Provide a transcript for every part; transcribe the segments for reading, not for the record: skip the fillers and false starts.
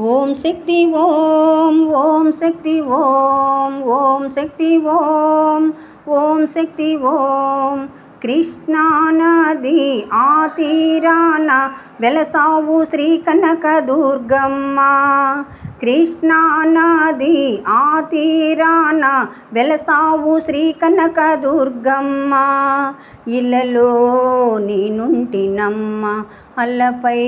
ఓం శక్తి ఓం ఓం శక్తి ఓం ఓం శక్తి ఓం ఓం శక్తి ఓం. కృష్ణా నది ఆ తీరాన వెలసావు శ్రీ కనక దుర్గమ్మ. కృష్ణా నది ఆ తీరాన వెలసావు శ్రీ కనక దుర్గమ్మ. ఇళ్ళలో నేనుంటినమ్మ, అల్లపై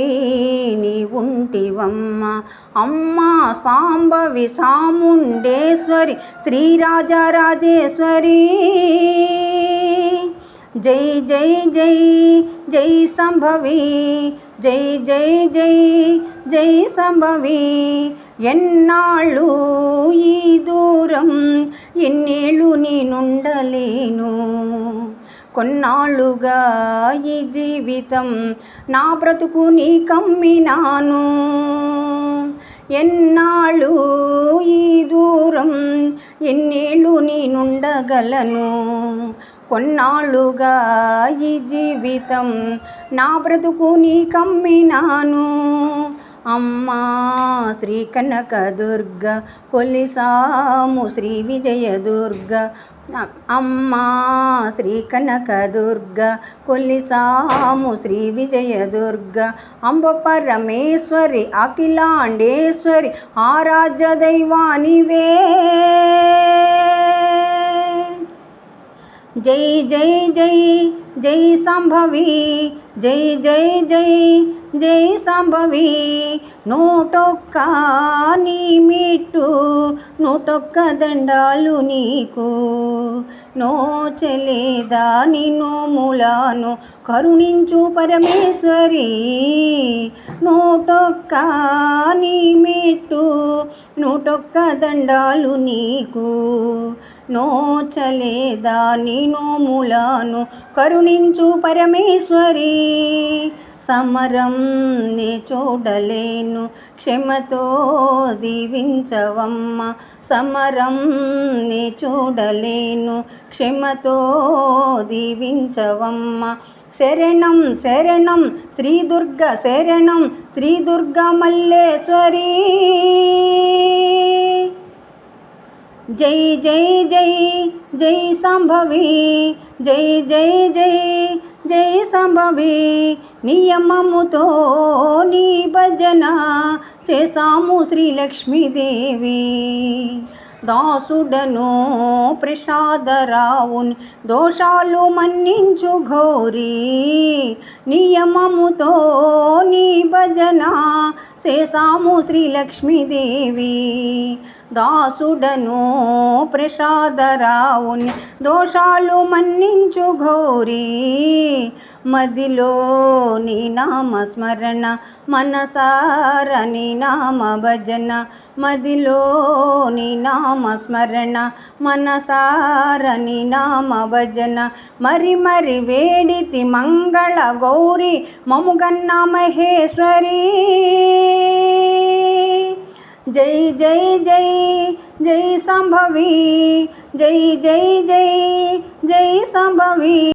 నీ ఉంటివమ్మ. అమ్మ సాంబవి చాముండేశ్వరి శ్రీరాజరాజేశ్వరి. జై జై జై జై సంభవి, జై జై జై జై సంభవి. ఎన్నాళ్ళు ఈ దూరం, ఎన్నేళ్ళు నేనుండలేను. కొన్నాళ్ళుగా ఈ జీవితం నా బ్రతుకు నీ కమ్మినాను. ఎన్నాళ్ళు ఈ దూరం, ఎన్నేళ్ళు నేనుండగలను. కొన్నాళ్ళుగా ఈ జీవితం నా బ్రతుకు నీ కమ్మినాను. అమ్మా శ్రీ కనక దుర్గ కొలిసాము శ్రీ విజయ దుర్గ. అమ్మా శ్రీ కనక దుర్గ కొలిసాము శ్రీ విజయ దుర్గ. అంబ పరమేశ్వరి అఖిలాండేశ్వరి ఆరాధ్య దైవానివే. జై జై జై జై సంభవి, జై జై జై జై సంభవి. నూటొక్క నీ మెట్టు, నూటొక్క దండాలు నీకు. నోచలేదా నిన్ను మూలాను కరుణించు పరమేశ్వరి. నూటొక్క నీ మెట్టు, నూటొక్క దండాలు నీకు. నోచలేదా నిన్ను మూలాను కరుణించు పరమేశ్వరి. సమరం నే చూడలేను, క్షమతో దీవించవమ్మ. సమరం నే చూడలేను, క్షమతో దీవించవమ్మ. శరణం శరణం శ్రీ దుర్గ, శరణం శ్రీ దుర్గ మల్లేశ్వరి. జై జై జై జై సంభవి, జై జై జై జై సంభవి. నియమముతో నీ భజన చేసాము శ్రీలక్ష్మీదేవి. దాసుడను ప్రసాదరావుని దోషాలు మన్నించు గౌరీ. నియమముతో నీ భజన చేసాము శ్రీలక్ష్మీదేవి. దాసుడను ప్రసాదరావుని దోషాలు మన్నించు గౌరీ. మదిలో నీ నామస్మరణ, మనసార నీ నామ భజన. మదిలో నీ నామస్మరణ, మనసార నీ నామ భజన. మరి మరి వేడితి మంగళ గౌరీ మముగన్న మహేశ్వరి. జై జై జై జై సంభవి, జై జై జై జై సంభవి.